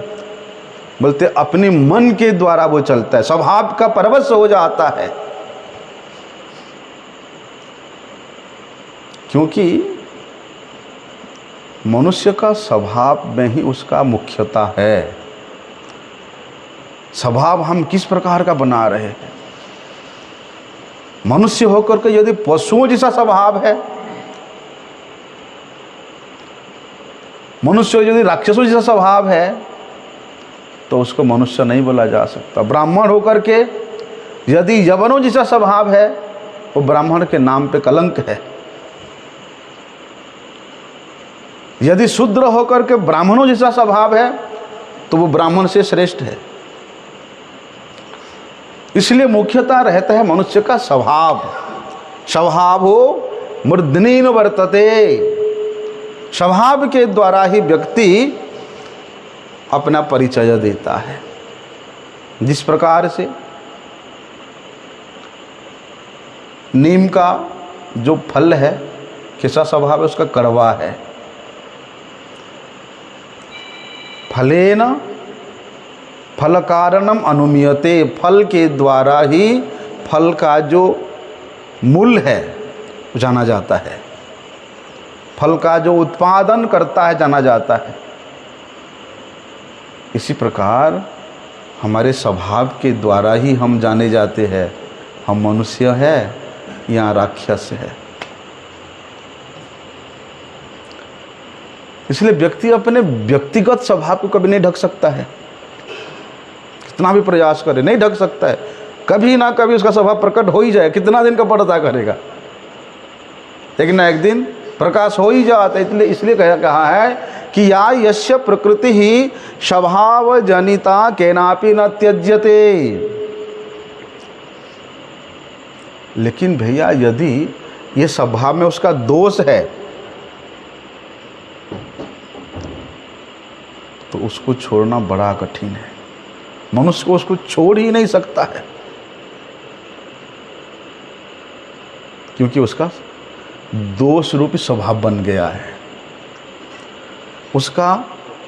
बोलते अपने मन के द्वारा वो चलता है, स्वभाव का परवश हो जाता है। क्योंकि मनुष्य का स्वभाव में ही उसका मुख्यता है। स्वभाव हम किस प्रकार का बना रहे हैं। मनुष्य होकर के यदि पशुओं जैसा स्वभाव है, मनुष्य यदि राक्षसों जैसा स्वभाव है, तो उसको मनुष्य नहीं बोला जा सकता। ब्राह्मण होकर के यदि यवनों जैसा स्वभाव है, वो ब्राह्मण के नाम पे कलंक है। यदि शूद्र होकर के ब्राह्मणों जैसा स्वभाव है, तो वो ब्राह्मण से श्रेष्ठ है। इसलिए मुख्यता रहता है मनुष्य का स्वभाव। स्वभावो मूर्धन्येन वर्तते। स्वभाव के द्वारा ही व्यक्ति अपना परिचय देता है। जिस प्रकार से नीम का जो फल है, कैसा स्वभाव है उसका, कड़वा है। फलेन फल कारणम अनुमीयते। फल के द्वारा ही फल का जो मूल है जाना जाता है, फल का जो उत्पादन करता है जाना जाता है। इसी प्रकार हमारे स्वभाव के द्वारा ही हम जाने जाते हैं, हम मनुष्य है या राक्षस है। इसलिए व्यक्ति अपने व्यक्तिगत स्वभाव को कभी नहीं ढक सकता है, कितना भी प्रयास करे नहीं ढक सकता है। कभी ना कभी उसका स्वभाव प्रकट हो ही जाए, कितना दिन का पर्दा करेगा, लेकिन ना एक दिन प्रकाश हो ही जाता है। इसलिए कहा है कि या यस्य प्रकृति ही स्वभाव जनिता केनापि न त्यज्यते। लेकिन भैया यदि ये स्वभाव में उसका दोष है, तो उसको छोड़ना बड़ा कठिन है। मनुष्य को उसको छोड़ ही नहीं सकता है, क्योंकि उसका दोष रूपी स्वभाव बन गया है, उसका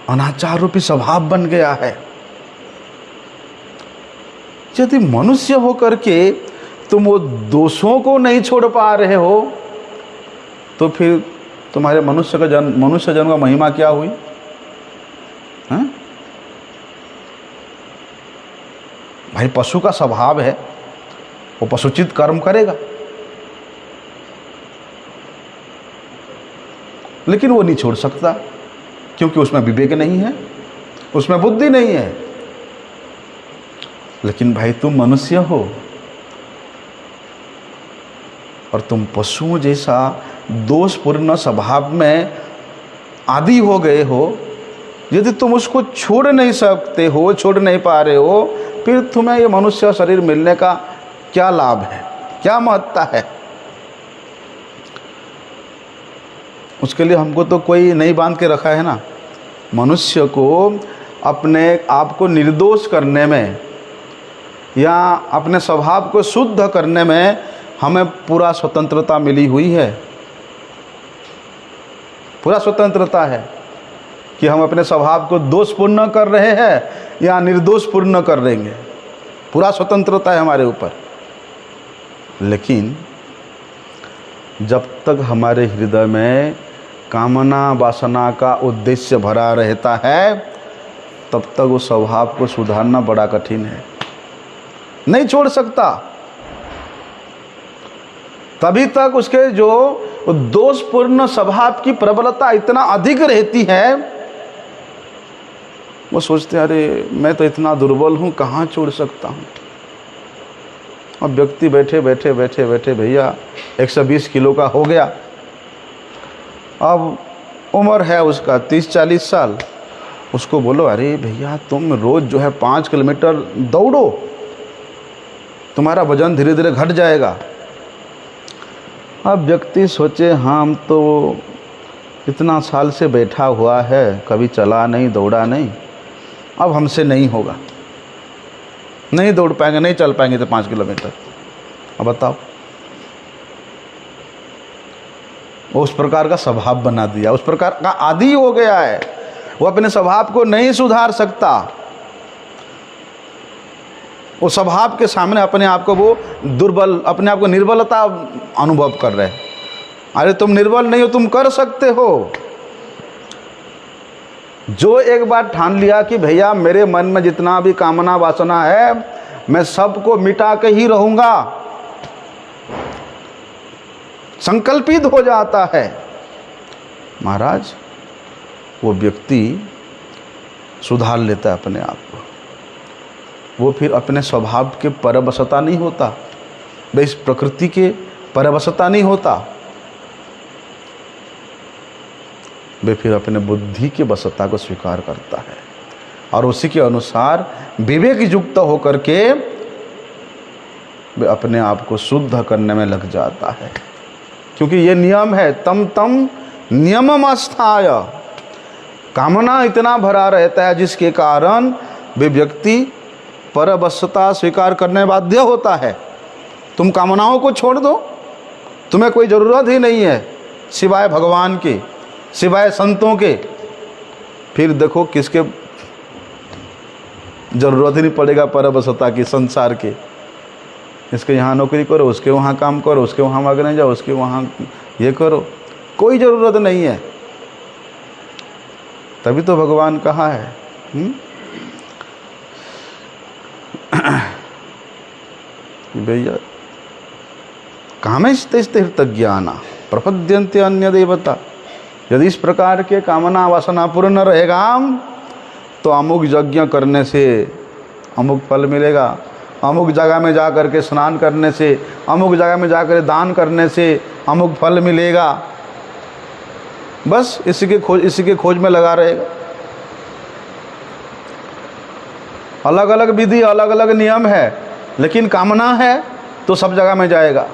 अनाचार रूपी स्वभाव बन गया है। यदि मनुष्य होकर के तुम वो दोषों को नहीं छोड़ पा रहे हो, तो फिर तुम्हारे मनुष्य जन्म का महिमा क्या हुई? हाँ? भाई पशु का स्वभाव है, वो पशुचित कर्म करेगा, लेकिन वो नहीं छोड़ सकता, क्योंकि उसमें विवेक नहीं है, उसमें बुद्धि नहीं है। लेकिन भाई तुम मनुष्य हो और तुम पशुओं जैसा दोषपूर्ण स्वभाव में आदी हो गए हो। यदि तुम उसको छोड़ नहीं सकते हो, छोड़ नहीं पा रहे हो, फिर तुम्हें ये मनुष्य शरीर मिलने का क्या लाभ है, क्या महत्ता है? उसके लिए हमको तो कोई नहीं बांध के रखा है ना। मनुष्य को अपने आप को निर्दोष करने में या अपने स्वभाव को शुद्ध करने में हमें पूरा स्वतंत्रता मिली हुई है, पूरा स्वतंत्रता है कि हम अपने स्वभाव को दोषपूर्ण कर रहे हैं या निर्दोषपूर्ण कर देंगे। पूरा स्वतंत्रता है हमारे ऊपर। लेकिन जब तक हमारे हृदय में कामना वासना का उद्देश्य भरा रहता है, तब तक उस स्वभाव को सुधारना बड़ा कठिन है, नहीं छोड़ सकता। तभी तक उसके जो दोषपूर्ण स्वभाव की प्रबलता इतना अधिक रहती है, वो सोचते हैं अरे मैं तो इतना दुर्बल हूँ, कहाँ छोड़ सकता हूँ। अब व्यक्ति बैठे बैठे बैठे बैठे भैया 120 किलो का हो गया, अब उम्र है उसका 30-40 साल। उसको बोलो अरे भैया तुम रोज़ जो है 5 किलोमीटर दौड़ो, तुम्हारा वजन धीरे धीरे घट जाएगा। अब व्यक्ति सोचे हम तो इतना साल से बैठा हुआ है, कभी चला नहीं, दौड़ा नहीं, अब हमसे नहीं होगा, नहीं दौड़ पाएंगे, नहीं चल पाएंगे तो 5 किलोमीटर। अब बताओ, वो उस प्रकार का स्वभाव बना दिया, उस प्रकार का आदी हो गया है, वो अपने स्वभाव को नहीं सुधार सकता। वो स्वभाव के सामने अपने आप को वो दुर्बल, अपने आप को निर्बलता अनुभव कर रहे हैं। अरे तुम निर्बल नहीं हो, तुम कर सकते हो। जो एक बार ठान लिया कि भैया मेरे मन में जितना भी कामना वासना है मैं सबको मिटा के ही रहूंगा, संकल्पित हो जाता है महाराज, वो व्यक्ति सुधार लेता है अपने आप को। वो फिर अपने स्वभाव के परवशता नहीं होता, वे इस प्रकृति के परवशता नहीं होता, वे फिर अपने बुद्धि के वशता को स्वीकार करता है और उसी के अनुसार विवेक युक्त होकर के वे अपने आप को शुद्ध करने में लग जाता है। क्योंकि ये नियम है, तम तम नियमम अस्थाय। कामना इतना भरा रहता है जिसके कारण वे व्यक्ति परवशता स्वीकार करने बाध्य होता है। तुम कामनाओं को छोड़ दो, तुम्हें कोई ज़रूरत ही नहीं है सिवाय भगवान के, सिवाय संतों के, फिर देखो किसके ज़रूरत ही नहीं पड़ेगा परवशता की, संसार के। इसके यहाँ नौकरी करो, उसके वहाँ काम करो, उसके वहाँ मांगने जाओ, उसके वहाँ ये करो, कोई ज़रूरत नहीं है। तभी तो भगवान कहा है भैया कामस्तेस्तीर्थज्ञाना प्रपद्यन्ते अन्य देवता। यदि इस प्रकार के कामना वासना पूर्ण रहेगा तो अमुक यज्ञ करने से अमुक फल मिलेगा, अमुक जगह में जा कर के स्नान करने से, अमुक जगह में जाकर दान करने से अमुक फल मिलेगा। बस इसी के खोज में लगा रहेगा। अलग अलग विधि, अलग अलग नियम है, लेकिन कामना है तो सब जगह में जाएगा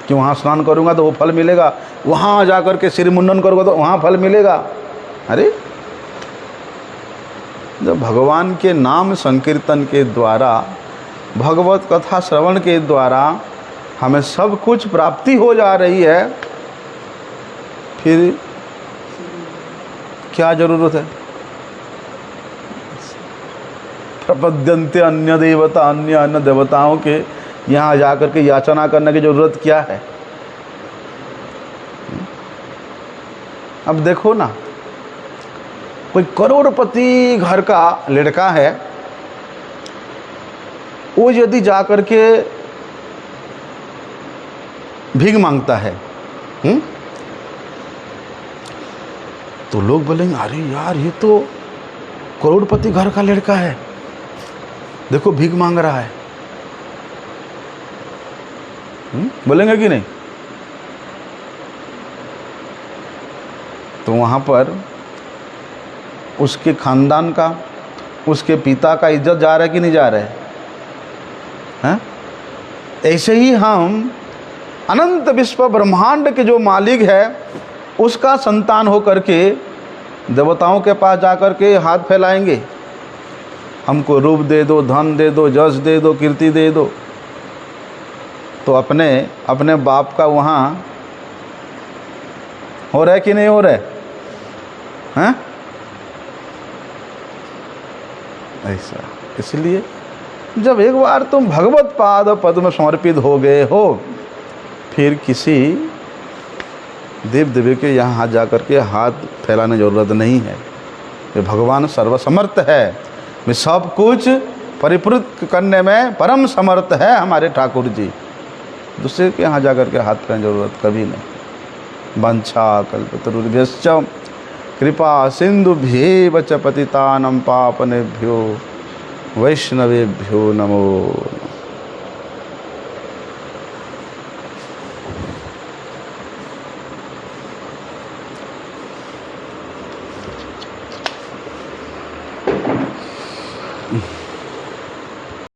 कि वहाँ स्नान करूँगा तो वो फल मिलेगा, वहाँ जाकर के सिर मुंडन करूँगा तो वहाँ फल मिलेगा। अरे जब भगवान के नाम संकीर्तन के द्वारा, भगवत कथा श्रवण के द्वारा हमें सब कुछ प्राप्ति हो जा रही है, फिर क्या जरूरत है? प्रपद्यन्ते अन्य देवता, अन्य देवताओं के यहाँ जाकर के याचना करने की जरूरत क्या है? अब देखो ना, कोई करोड़पति घर का लड़का है, वो यदि जाकर के भीख मांगता है तो लोग बोलेंगे अरे यार ये तो करोड़पति घर का लड़का है, देखो भीख मांग रहा है। बोलेंगे कि नहीं? तो वहाँ पर उसके खानदान का, उसके पिता का इज्जत जा रहा है कि नहीं जा रहा है? ऐसे ही हम अनंत विश्व ब्रह्मांड के जो मालिक है उसका संतान हो करके देवताओं के पास जाकर के हाथ फैलाएंगे, हमको रूप दे दो, धन दे दो, जस दे दो, कीर्ति दे दो। तो अपने बाप का वहाँ हो रहा है कि नहीं हो रहा है? ऐसा इसलिए जब एक बार तुम भगवत पाद पद में समर्पित हो गए हो, फिर किसी देव देवी के यहाँ हाथ जाकर के हाथ फैलाने की जरूरत नहीं है। ये भगवान सर्वसमर्थ है, वे सब कुछ परिपूर्ण करने में परम समर्थ है हमारे ठाकुर जी। दूसरे के यहाँ जाकर के हाथ फैलाने की जरूरत कभी नहीं। वंछा कल्पतरुभ्यश्च कृपा सिंधुभ्येव च पतितानां पावनेभ्यो वैष्णवेभ्यो नमो।